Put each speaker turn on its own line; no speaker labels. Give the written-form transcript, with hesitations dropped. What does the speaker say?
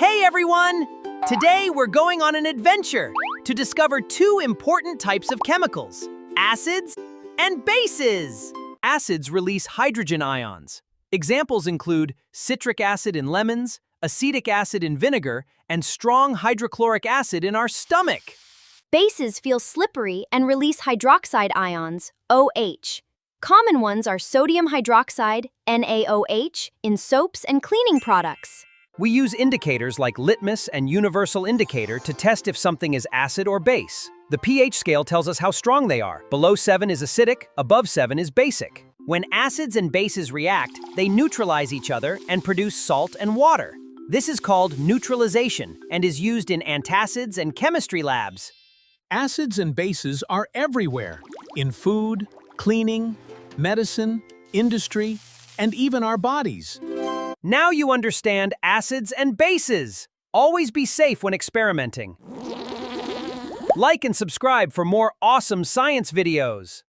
Hey everyone! Today we're going on an adventure to discover two important types of chemicals, acids and bases. Acids release hydrogen ions. Examples include citric acid in lemons, acetic acid in vinegar, and strong hydrochloric acid in our stomach.
Bases feel slippery and release hydroxide ions, OH. Common ones are sodium hydroxide, NaOH, in soaps and cleaning products.
We use indicators like Litmus and universal indicator to test if something is acid or base. The pH scale tells us how strong they are. Below 7 is acidic, above 7 is basic. When acids and bases react, they neutralize each other and produce salt and water. This is called neutralization and is used in antacids and chemistry labs.
Acids and bases are everywhere, in food, cleaning, medicine, industry, and even our bodies.
Now you understand acids and bases. Always be safe when experimenting. Like and subscribe for more awesome science videos.